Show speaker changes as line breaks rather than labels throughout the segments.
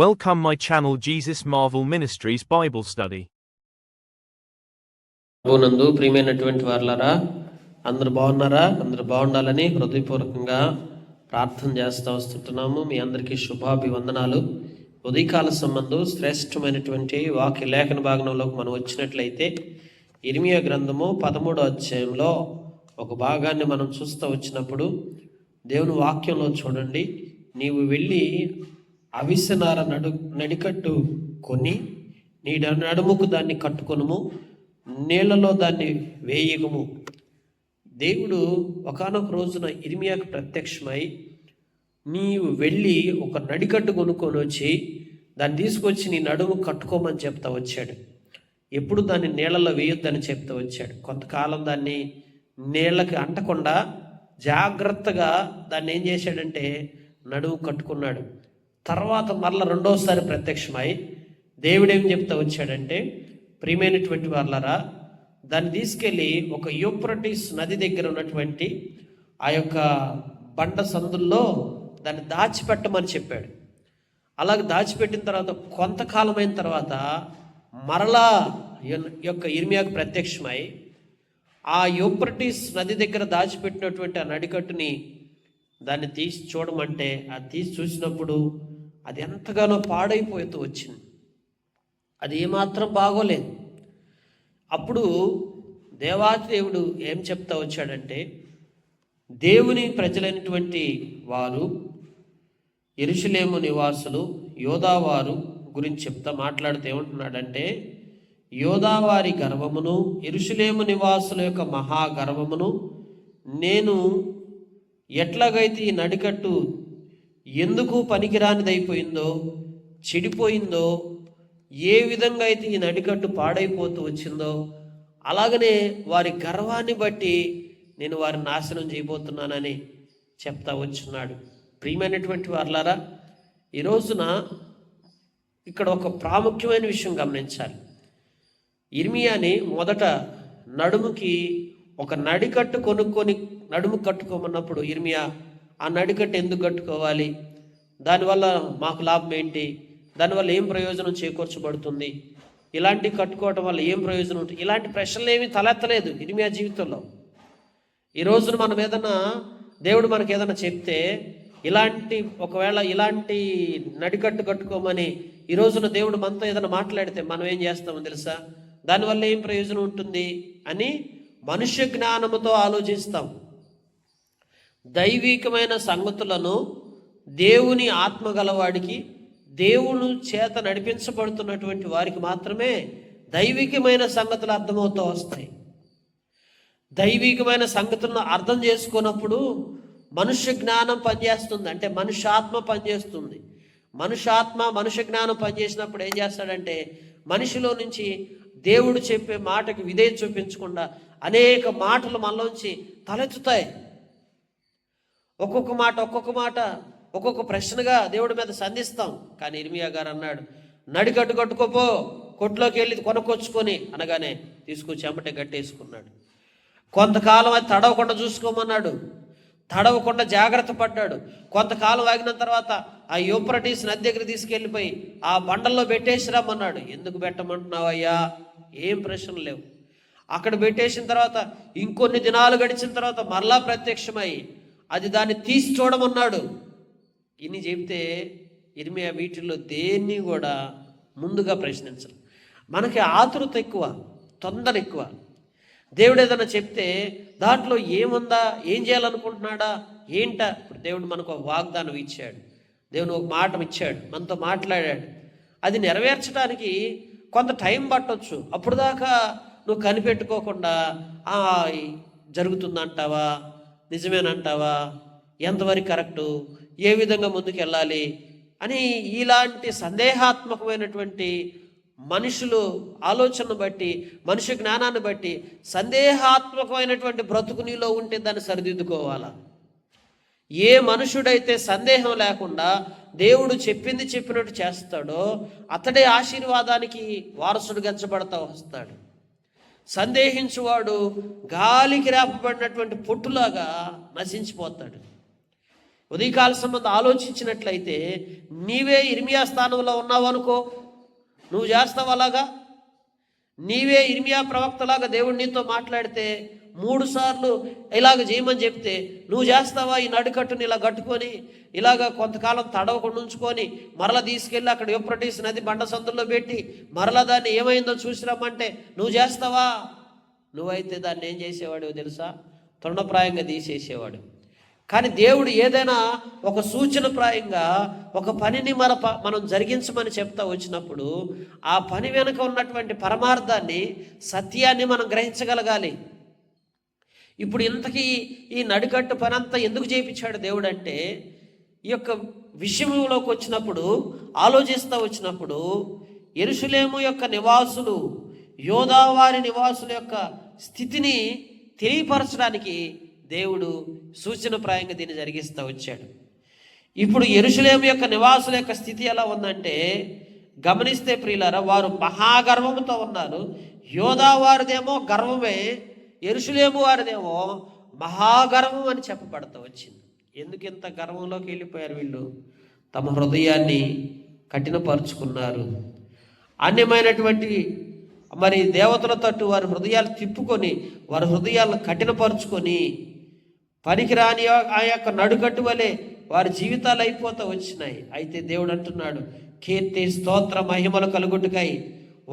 Welcome my channel Jesus Marvel Ministries Bible Study.
నందు ప్రియమైనటువంటి వారలారా, అందరూ బాగున్నారా? అందరూ బాగుండాలని హృదయపూర్వకంగా ప్రార్థన చేస్తూ వస్తుంటున్నాము. మీ అందరికీ శుభాభివందనాలు. ఉదయకాల సంబంధం శ్రేష్టమైనటువంటి వాక్య లేఖన భాగంలోకి మనం వచ్చినట్లయితే ఇర్మియా గ్రంథము 13వ అధ్యాయంలో ఒక భాగాన్ని మనం చూస్తూ వచ్చినప్పుడు దేవుని వాక్యంలో చూడండి, నీవు వెళ్ళి అవిసెనార నడికట్టు కొని నీ నడుముకు దాన్ని కట్టుకొనుము, నీళ్లలో దాన్ని వేయగము. దేవుడు ఒకానొక రోజున ఇర్మియాకు ప్రత్యక్షమై, నీవు వెళ్ళి ఒక నడికట్టు కొనుక్కొని వచ్చి దాన్ని తీసుకొచ్చి నీ నడుము కట్టుకోమని చెప్తా వచ్చాడు. ఎప్పుడు దాన్ని నీళ్ళలో వేయొద్దని చెప్తా వచ్చాడు. కొంతకాలం దాన్ని నీళ్ళకి అంటకుండా జాగ్రత్తగా దాన్ని ఏం చేశాడంటే నడుము కట్టుకున్నాడు. తర్వాత మరలా రెండోసారి ప్రత్యక్షమై దేవుడేం చెప్తా వచ్చాడంటే, ప్రియమైనటువంటి వాళ్ళరా, దాన్ని తీసుకెళ్ళి ఒక యూఫ్రటీస్ నది దగ్గర ఉన్నటువంటి ఆ యొక్క బండ సందుల్లో దాన్ని దాచిపెట్టమని చెప్పాడు. అలాగే దాచిపెట్టిన తర్వాత కొంతకాలమైన తర్వాత మరలా యొక్క ఇర్మియాకు ప్రత్యక్షమై ఆ యూఫ్రటీస్ నది దగ్గర దాచిపెట్టినటువంటి ఆ నడికట్టుని దాన్ని తీసి చూడమంటే అది తీసి చూసినప్పుడు అది ఎంతగానో పాడైపోతూ వచ్చింది. అది ఏమాత్రం బాగోలేదు. అప్పుడు దేవాదేవుడు ఏం చెప్తా వచ్చాడంటే, దేవుని ప్రజలైనటువంటి వారు, యెరూషలేము నివాసులు, యోదావారు గురించి మాట్లాడుతూ ఏమంటున్నాడంటే, యోదావారి గర్వమును యెరూషలేము నివాసుల యొక్క మహాగర్వమును నేను ఎట్లాగైతే ఈ నడికట్టు ఎందుకు పనికిరానిదైపోయిందో, చెడిపోయిందో, ఏ విధంగా అయితే ఈ నడికట్టు పాడైపోతూ వచ్చిందో, అలాగనే వారి గర్వాన్ని బట్టి నేను వారిని నాశనం చేయబోతున్నానని చెప్తా వచ్చున్నాడు. ప్రియమైనటువంటి వారలారా, ఈ రోజున ఇక్కడ ఒక ప్రాముఖ్యమైన విషయం గమనించాలి. ఇర్మియాని మొదట నడుముకి ఒక నడికట్టు కొనుక్కొని నడుము కట్టుకోమన్నప్పుడు ఇర్మియా ఆ నడికట్టు ఎందుకు కట్టుకోవాలి, దానివల్ల మాకు లాభం ఏంటి, దానివల్ల ఏం ప్రయోజనం చేకూర్చబడుతుంది, ఇలాంటివి కట్టుకోవటం వల్ల ఏం ప్రయోజనం ఉంటుంది, ఇలాంటి ప్రశ్నలు ఏమీ తలెత్తలేదు ఇర్మియా జీవితంలో. ఈ రోజున మనం ఏదైనా దేవుడు మనకి ఏదైనా చెప్తే ఒకవేళ ఇలాంటి నడికట్టు కట్టుకోమని ఈ రోజున దేవుడు మనతో ఏదైనా మాట్లాడితే మనం ఏం చేస్తామో తెలుసా? దానివల్ల ఏం ప్రయోజనం ఉంటుంది అని మనుష్య జ్ఞానముతో ఆలోచిస్తాం. దైవికమైన సంగతులను దేవుని ఆత్మ గలవాడికి, దేవుని చేత నడిపించబడుతున్నటువంటి వారికి మాత్రమే దైవికమైన సంగతులు అర్థమవుతూ వస్తాయి. దైవికమైన సంగతులను అర్థం చేసుకున్నప్పుడు మనుష్య జ్ఞానం పనిచేస్తుంది, అంటే మనుష్యాత్మ పనిచేస్తుంది. మనుష్య జ్ఞానం పనిచేసినప్పుడు ఏం చేస్తాడంటే, మనిషిలో నుంచి దేవుడు చెప్పే మాటకి విధేయత చూపించకుండా అనేక మాటలు మనలోంచి తలెత్తుతాయి. ఒక్కొక్క మాట ఒక్కొక్క ప్రశ్నగా దేవుడి మీద సంధిస్తాం. కానీ ఇర్మియా గారు అన్నాడు, నడికట్టు కట్టుకోపో, కొట్లోకి వెళ్ళి కొనుక్కొచ్చుకొని అనగానే తీసుకొచ్చి అమ్మటే గట్టేసుకున్నాడు. కొంతకాలం అది తడవకుండా చూసుకోమన్నాడు, తడవకుండా జాగ్రత్త పడ్డాడు. కొంతకాలం ఆగిన తర్వాత ఆ యూఫ్రటీస్ నది దగ్గర తీసుకెళ్ళిపోయి ఆ బండల్లో పెట్టేసిరామన్నాడు. ఎందుకు పెట్టమంటున్నావయ్యా? ఏం ప్రశ్నలు లేవు. అక్కడ పెట్టేసిన తర్వాత ఇంకొన్ని దినాలు గడిచిన తర్వాత మరలా ప్రత్యక్షమై అది దాన్ని తీసి చూడమన్నాడు. ఇన్ని చెబితే ఇర్మియా వీటిల్లో దేన్ని కూడా ముందుగా ప్రశ్నించరు. మనకి ఆతృత ఎక్కువ, తొందర ఎక్కువ. దేవుడు ఏదైనా చెప్తే దాంట్లో ఏముందా, ఏం చేయాలనుకుంటున్నాడా, ఏంటా? ఇప్పుడు దేవుడు మనకు ఒక వాగ్దానం ఇచ్చాడు, దేవుడు ఒక మాట ఇచ్చాడు, మనతో మాట్లాడాడు. అది నెరవేర్చడానికి కొంత టైం పట్టవచ్చు. అప్పుడు దాకా నువ్వు కనిపెట్టుకోకుండా జరుగుతుందంటావా, నిజమేనంటావా, ఎంతవరకు కరెక్టు, ఏ విధంగా ముందుకు వెళ్ళాలి అని ఇలాంటి సందేహాత్మకమైనటువంటి మనుషులు ఆలోచనను బట్టి, మనుష్య జ్ఞానాన్ని బట్టి సందేహాత్మకమైనటువంటి బ్రతుకు నీలో ఉంటే దాన్ని సరిదిద్దుకోవాలా. ఏ మనుషుడైతే సందేహం లేకుండా దేవుడు చెప్పినట్టు చేస్తాడో అతడే ఆశీర్వాదానికి వారసుడుగా ఎంచబడతా వస్తాడు. సందేహించువాడు గాలికి రేపబడినటువంటి పొట్టులాగా నశించిపోతాడు. ఉదయకాల సంబంధం ఆలోచించినట్లయితే నీవే ఇర్మియా స్థానంలో ఉన్నావు అనుకో, నువ్వు చేస్తావు అలాగా? నీవే ఇర్మియా ప్రవక్తలాగా దేవుడు నీతో మాట్లాడితే 3 సార్లు ఇలాగ చేయమని చెప్తే నువ్వు చేస్తావా? ఈ నడికట్టుని ఇలా కట్టుకొని ఇలాగ కొంతకాలం తడవకుండా ఉంచుకొని మరలా తీసుకెళ్ళి అక్కడ యూఫ్రటీస్ నది బండ సందుల్లో పెట్టి మరలా దాన్ని ఏమైందో చూసిరమ్మంటే నువ్వు చేస్తావా? నువ్వైతే దాన్ని ఏం చేసేవాడు తెలుసా? తృణప్రాయంగా తీసేసేవాడు. కానీ దేవుడు ఏదైనా ఒక సూచనప్రాయంగా ఒక పనిని మనం జరిగించమని చెప్తా వచ్చినప్పుడు ఆ పని వెనుక ఉన్నటువంటి పరమార్థాన్ని, సత్యాన్ని మనం గ్రహించగలగాలి. ఇప్పుడు ఇంతకీ ఈ నడికట్టు పని అంతా ఎందుకు చేయించాడు దేవుడు అంటే, ఈ యొక్క విషయంలోకి వచ్చినప్పుడు, ఆలోచిస్తూ వచ్చినప్పుడు యెరూషలేము యొక్క నివాసులు, యోధా వారి నివాసుల యొక్క స్థితిని తెలియపరచడానికి దేవుడు సూచనప్రాయంగా దీన్ని జరిగిస్తూ వచ్చాడు. ఇప్పుడు యెరూషలేము యొక్క నివాసుల యొక్క స్థితి ఎలా ఉందంటే, గమనిస్తే ప్రియులారా, వారు మహాగర్వముతో ఉన్నారు. యోధా వారిదేమో గర్వమే, యెరూషలేము వారిదేమో మహాగర్వం అని చెప్పబడుతూ వచ్చింది. ఎందుకు ఇంత గర్వంలోకి వెళ్ళిపోయారు వీళ్ళు? తమ హృదయాన్ని కఠినపరుచుకున్నారు. అన్యమైనటువంటి మరి దేవతల తట్టు వారి హృదయాలు తిప్పుకొని, వారి హృదయాలను కఠినపరుచుకొని, పనికిరాని ఆ యొక్క నడుకట్టు వలె వారి జీవితాలు అయిపోతూ వచ్చినాయి. అయితే దేవుడు అంటున్నాడు, కీర్తి స్తోత్ర మహిమలు కలుగుటకై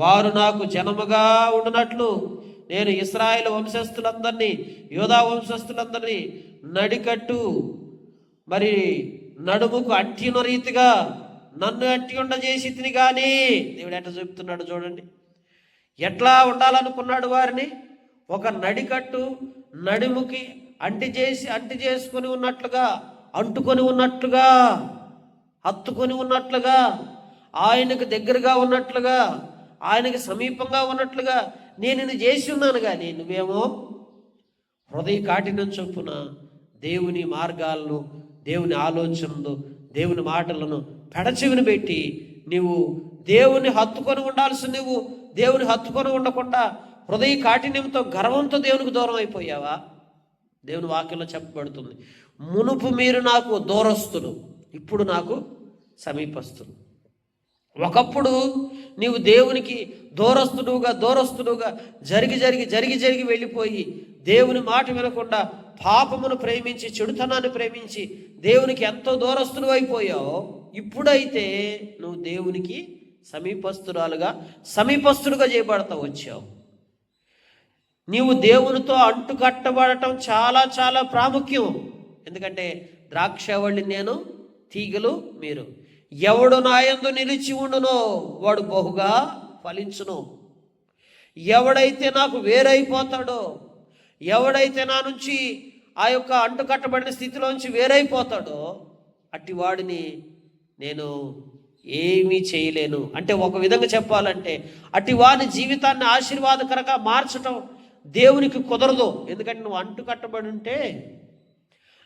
వారు నాకు జనముగా ఉండునట్లు నేను ఇశ్రాయేలు వంశస్థులందరినీ, యోధా వంశస్థులందరినీ నడికట్టు మరి నడుముకు అంటిన రీతిగా నన్ను అట్టి ఉండజేసి తిని. కానీ దేవుడు ఎట్లా చెప్తున్నాడు చూడండి, ఎట్లా ఉండాలనుకున్నాడు వారిని? ఒక నడికట్టు నడుముకి అంటి చేసుకొని ఉన్నట్లుగా, అంటుకొని ఉన్నట్లుగా, హత్తుకొని ఉన్నట్లుగా, ఆయనకు దగ్గరగా ఉన్నట్లుగా, ఆయనకి సమీపంగా ఉన్నట్లుగా నేను నిన్ను చేసి ఉన్నాను. కానీ నువ్వేమో హృదయ కాఠిన్యం చొప్పున దేవుని మార్గాలను, దేవుని ఆలోచనలు, దేవుని మాటలను పెడచెవిని పెట్టి నువ్వు దేవుని హత్తుకొని ఉండాల్సి, నువ్వు దేవుని హత్తుకొని ఉండకుండా హృదయ కాఠిన్యంతో, గర్వంతో దేవునికి దూరం అయిపోయావా? దేవుని వాక్యంలో చెప్పబడుతుంది, మునుపు మీరు నాకు దూరస్తులు, ఇప్పుడు నాకు సమీపస్తులు. ఒకప్పుడు నీవు దేవునికి దూరస్తుడుగా జరిగి వెళ్ళిపోయి దేవుని మాట వినకుండా పాపమును ప్రేమించి, చెడుతనాన్ని ప్రేమించి దేవునికి ఎంతో దూరస్తుడు అయిపోయావు. ఇప్పుడైతే నువ్వు దేవునికి సమీపస్తుడుగా చేయబడతా వచ్చావు. నీవు దేవునితో అంటుకట్టబడటం చాలా చాలా ప్రాముఖ్యం. ఎందుకంటే ద్రాక్షవల్లి నేను, తీగలు మీరు. ఎవడు నాయందు నిలిచి ఉండునో వాడు బహుగా ఫలించును. ఎవడైతే నాకు వేరైపోతాడో, ఎవడైతే నా నుంచి ఆ యొక్క అంటుకట్టబడిన స్థితిలోంచి వేరైపోతాడో అట్టి వాడిని నేను ఏమీ చేయలేను. అంటే ఒక విధంగా చెప్పాలంటే అట్టి వాని జీవితాన్ని ఆశీర్వాదకరంగా మార్చటం దేవునికి కుదరదు. ఎందుకంటే నువ్వు అంటుకట్టబడి ఉంటే,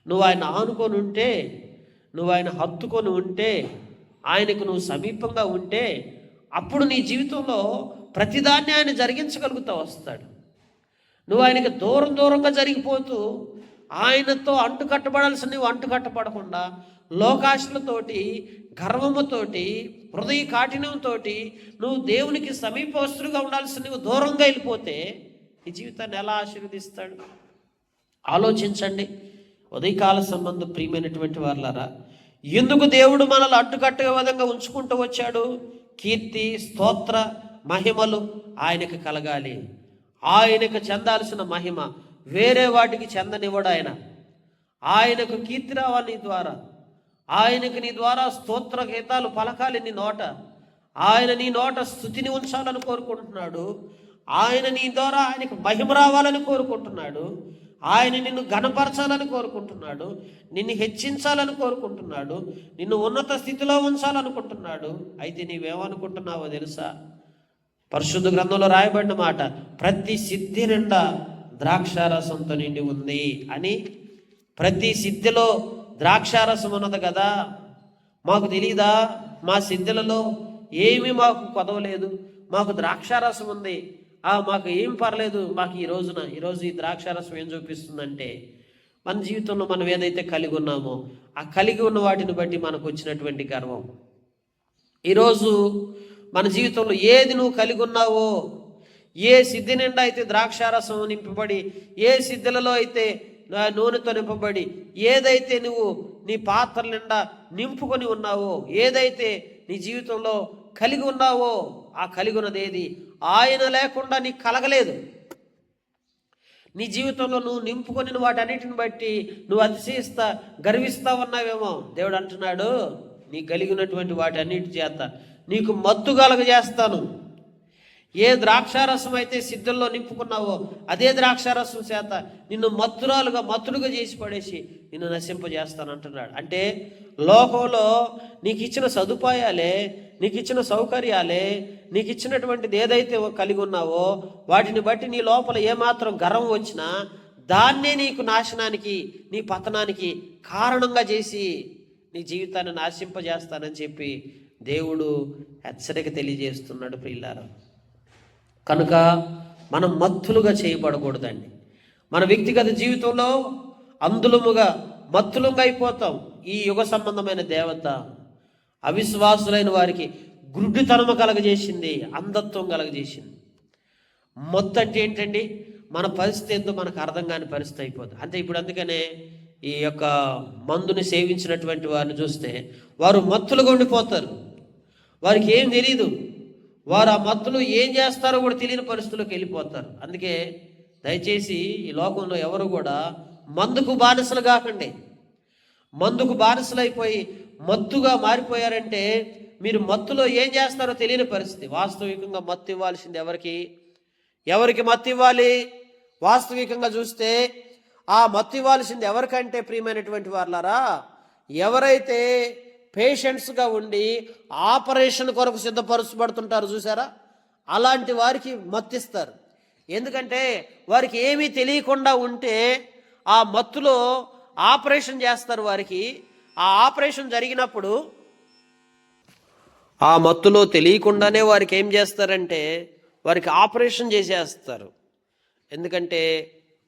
నువ్వు ఆయన ఆనుకొని ఉంటే, నువ్వు ఆయన హత్తుకొని ఉంటే, ఆయనకు నువ్వు సమీపంగా ఉంటే అప్పుడు నీ జీవితంలో ప్రతిదాన్ని ఆయన జరిగించగలుగుతూ వస్తాడు. నువ్వు ఆయనకి దూరంగా జరిగిపోతూ ఆయనతో అంటుకట్టబడాల్సిన నువ్వు అంటుకట్టబడకుండా లోకాశలతోటి, గర్వముతోటి, హృదయ కాఠిన్యంతో నువ్వు దేవునికి సమీపస్తులుగా ఉండాల్సిన నువ్వు దూరంగా వెళ్ళిపోతే ఈ జీవితాన్ని ఎలా ఆశీర్వదిస్తాడు? ఆలోచించండి. ఉదయకాల సంబంధం ప్రియమైనటువంటి వాళ్ళారా, ఎందుకు దేవుడు మనల్ని అడ్డుకట్టే విధంగా ఉంచుకుంటూ వచ్చాడు? కీర్తి స్తోత్ర మహిమలు ఆయనకు కలగాలి. ఆయనకు చెందాల్సిన మహిమ వేరే వాటికి చెందనివ్వడు ఆయన. ఆయనకు కీర్తి రావాలి నీ ద్వారా, ఆయనకు నీ ద్వారా స్తోత్ర గీతాలు పలకాలి నీ నోట. ఆయన నీ నోట స్తుతిని ఉంచాలని కోరుకుంటున్నాడు. ఆయన నీ ద్వారా ఆయనకు మహిమ రావాలని కోరుకుంటున్నాడు. ఆయన నిన్ను ఘనపరచాలని కోరుకుంటున్నాడు, నిన్ను హెచ్చించాలని కోరుకుంటున్నాడు, నిన్ను ఉన్నత స్థితిలో ఉంచాలనుకుంటున్నాడు. అయితే నీవేమనుకుంటున్నావో తెలుసా? పరిశుద్ధ గ్రంథంలో రాయబడిన మాట, ప్రతి సిద్ధి నిండా ద్రాక్షారసంతో నిండి ఉంది అని. ప్రతి సిద్ధిలో ద్రాక్షారసం ఉన్నది కదా. మాకు తెలీదా? మా సిద్ధులలో ఏమీ మాకు కొదవలేదు, మాకు ద్రాక్షారసం ఉంది, మాకు ఏం పర్లేదు. మాకు ఈరోజు ఈ ద్రాక్షారసం ఏం చూపిస్తుందంటే మన జీవితంలో మనం ఏదైతే కలిగి ఉన్నామో ఆ కలిగి ఉన్న వాటిని బట్టి మనకు వచ్చినటువంటి గర్వం. ఈరోజు మన జీవితంలో ఏది నువ్వు కలిగి ఉన్నావో, ఏ సిద్ధి నిండా అయితే ద్రాక్షారసం నింపబడి, ఏ సిద్ధులలో అయితే నూనెతో నింపబడి, ఏదైతే నువ్వు నీ పాత్ర నిండా నింపుకొని ఉన్నావో, ఏదైతే నీ జీవితంలో కలిగి ఉన్నావో, ఆ కలిగి ఉన్నది ఏది ఆయన లేకుండా నీకు కలగలేదు. నీ జీవితంలో నువ్వు నింపుకొని వాటన్నిటిని బట్టి నువ్వు అతిశయిస్తా గర్విస్తా ఉన్నావేమో. దేవుడు అంటున్నాడు, నీ కలిగినటువంటి వాటి అన్నిటి చేత నీకు మత్తు కలగజేస్తాను. ఏ ద్రాక్షారసం అయితే సిద్ధంలో నింపుకున్నావో అదే ద్రాక్షారసం చేత నిన్ను మత్తుడుగా చేసి పడేసి నిన్ను నశింపజేస్తాను అంటున్నాడు. అంటే లోకంలో నీకు ఇచ్చిన సదుపాయాలే, నీకు ఇచ్చిన సౌకర్యాలే, నీకు ఇచ్చినటువంటిది ఏదైతే కలిగి ఉన్నావో వాటిని బట్టి నీ లోపల ఏమాత్రం గర్వం వచ్చినా దాన్నే నీకు నాశనానికి, నీ పతనానికి కారణంగా చేసి నీ జీవితాన్ని నాశింపజేస్తానని చెప్పి దేవుడు హెచ్చరిక తెలియజేస్తున్నాడు ప్రియులారా. కనుక మనం మత్తులుగా చేయబడకూడదండి. మన వ్యక్తిగత జీవితంలో మత్తులుగా అయిపోతాం. ఈ యుగ సంబంధమైన దేవత అవిశ్వాసులైన వారికి గుడ్డితనము కలగజేసింది, అంధత్వం కలగజేసింది. మత్తు అంటే ఏంటండి? మన పరిస్థితి ఏందో మనకు అర్థం కాని పరిస్థితి అయిపోతుంది. అంటే ఇప్పుడు అందుకనే ఈ యొక్క మందుని సేవించినటువంటి వారిని చూస్తే వారు మత్తులుగా ఉండిపోతారు. వారికి ఏం తెలియదు, వారు ఆ మత్తులు ఏం చేస్తారో కూడా తెలియని పరిస్థితుల్లోకి వెళ్ళిపోతారు. అందుకే దయచేసి ఈ లోకంలో ఎవరు కూడా మందుకు బానిసలు కాకండి. మందుకు బానిసలు అయిపోయి మత్తుగా మారిపోయారంటే మీరు మత్తులో ఏం చేస్తారో తెలియని పరిస్థితి. వాస్తవికంగా మత్తు ఇవ్వాల్సింది ఎవరికి మత్తు ఇవ్వాలి? వాస్తవికంగా చూస్తే ఆ మత్తు ఇవ్వాల్సింది ఎవరికంటే ప్రియమైనటువంటి వారులారా, ఎవరైతే పేషెంట్స్గా ఉండి ఆపరేషన్ కొరకు సిద్ధపరచబడుతుంటారు చూసారా, అలాంటి వారికి మత్తిస్తారు. ఎందుకంటే వారికి ఏమీ తెలియకుండా ఉంటే ఆ మత్తులో ఆపరేషన్ చేస్తారు. వారికి ఆ ఆపరేషన్ జరిగినప్పుడు ఆ మత్తులో తెలియకుండానే వారికి ఏం చేస్తారంటే వారికి ఆపరేషన్ చేసేస్తారు. ఎందుకంటే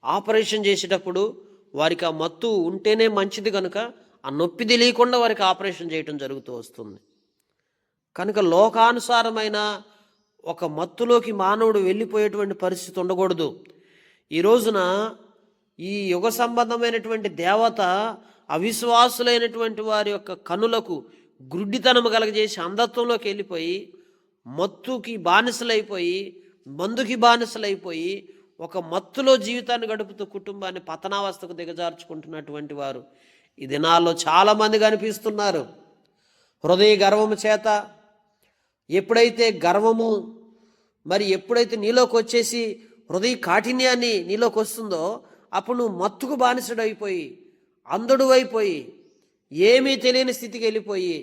ఆపరేషన్ చేసేటప్పుడు వారికి ఆ మత్తు ఉంటేనే మంచిది కనుక ఆ నొప్పి తెలియకుండా వారికి ఆపరేషన్ చేయటం జరుగుతూ వస్తుంది. కనుక లోకానుసారమైన ఒక మత్తులోకి మానవుడు వెళ్ళిపోయేటువంటి పరిస్థితి ఉండకూడదు. ఈ రోజున ఈ యుగ సంబంధమైనటువంటి దేవత అవిశ్వాసులైనటువంటి వారి యొక్క కనులకు గుడ్డితనము కలగజేసి అంధత్వంలోకి వెళ్ళిపోయి మత్తుకి బానిసలైపోయి, మందుకి బానిసలైపోయి ఒక మత్తులో జీవితాన్ని గడుపుతూ కుటుంబాన్ని పతనావస్థకు దిగజార్చుకుంటున్నటువంటి వారు ఈ దినాల్లో చాలామంది కనిపిస్తున్నారు. హృదయ గర్వము చేత ఎప్పుడైతే గర్వము ఎప్పుడైతే నీలోకి వచ్చేసి హృదయ కాఠిన్యాన్ని నీలోకి వస్తుందో అప్పుడు నువ్వు మత్తుకు బానిసడు అయిపోయి, అంధుడు అయిపోయి, ఏమీ తెలియని స్థితికి వెళ్ళిపోయి,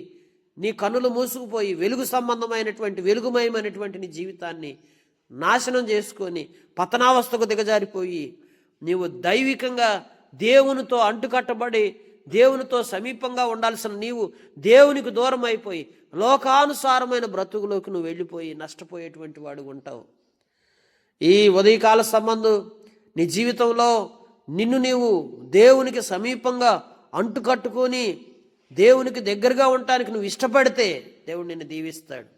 నీ కన్నులు మూసుకుపోయి వెలుగుమయమైనటువంటి నీ జీవితాన్ని నాశనం చేసుకొని పతనావస్థకు దిగజారిపోయి నీవు దైవికంగా దేవునితో అంటుకట్టబడి దేవునితో సమీపంగా ఉండాల్సిన నీవు దేవునికి దూరం అయిపోయి లోకానుసారమైన బ్రతుకులోకి నువ్వు వెళ్ళిపోయి నష్టపోయేటువంటి వాడు ఉంటావు. ఈ ఉదయకాల సంబంధం నీ జీవితంలో నిన్ను నీవు దేవునికి సమీపంగా అంటుకట్టుకొని దేవునికి దగ్గరగా ఉండటానికి నువ్వు ఇష్టపడితే దేవుడు నిన్ను దీవిస్తాడు.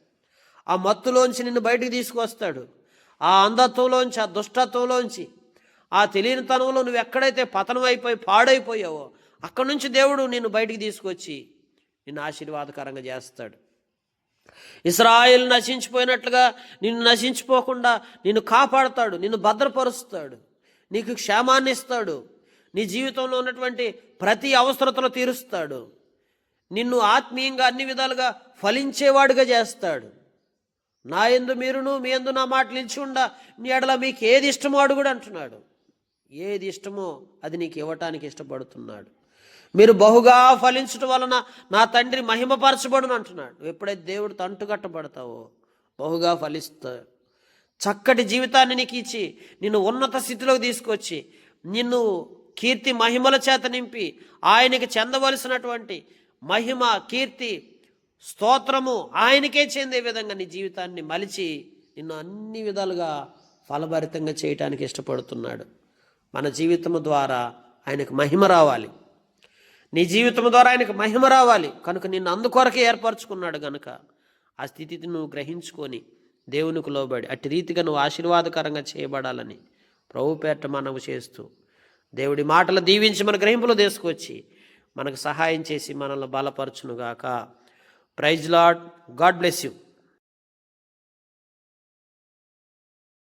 ఆ మత్తులోంచి నిన్ను బయటికి తీసుకువస్తాడు. ఆ అంధత్వంలోంచి, ఆ దుష్టత్వంలోంచి, ఆ తెలియనితనంలో నువ్వు ఎక్కడైతే పతనం అయిపోయి పాడైపోయావో అక్కడి నుంచి దేవుడు నిన్ను బయటికి తీసుకొచ్చి నిన్ను ఆశీర్వాదకరంగా చేస్తాడు. ఇశ్రాయేలు నశించిపోయినట్లుగా నిన్ను నశించిపోకుండా నిన్ను కాపాడుతాడు, నిన్ను భద్రపరుస్తాడు, నీకు క్షేమాన్ని ఇస్తాడు, నీ జీవితంలో ఉన్నటువంటి ప్రతి అవసరతలు తీరుస్తాడు, నిన్ను ఆత్మీయంగా అన్ని విధాలుగా ఫలించేవాడుగా చేస్తాడు. నా యందు మీరును మీ యందు నా మాటలు నిలిచి ఉండ నీ ఎడల మీకు ఏది ఇష్టమో అడుగుడు అంటున్నాడు. ఏది ఇష్టమో అది నీకు ఇవ్వటానికి ఇష్టపడుతున్నాడు. మీరు బహుగా ఫలించడం వలన నా తండ్రి మహిమపరచబడును అంటున్నాడు. ఎప్పుడైతే దేవుడితో అంటుకట్టబడతావో బహుగా ఫలిస్తావు. చక్కటి జీవితాన్ని నీకు ఇచ్చి నిన్ను ఉన్నత స్థితిలోకి తీసుకొచ్చి నిన్ను కీర్తి మహిమల చేత నింపి ఆయనకి చెందవలసినటువంటి మహిమ, కీర్తి, స్తోత్రము ఆయనకే చెందే విధంగా నీ జీవితాన్ని మలిచి నిన్ను అన్ని విధాలుగా ఫలభరితంగా చేయటానికి ఇష్టపడుతున్నాడు. మన జీవితము ద్వారా ఆయనకు మహిమ రావాలి. నీ జీవితం ద్వారా ఆయనకు మహిమ రావాలి. కనుక నిన్ను అందుకొరకే ఏర్పరచుకున్నాడు. కనుక ఆ స్థితిని నువ్వు గ్రహించుకొని దేవునికి లోబడి అట్టి రీతిగా నువ్వు ఆశీర్వాదకరంగా చేయబడాలని ప్రభు పేరట మనవి చేస్తూ, దేవుడి మాటలు దీవించి మన గ్రహింపులో తీసుకొచ్చి మనకు సహాయం చేసి మనల్ని బలపరచునుగాక. Praise Lord. God bless you.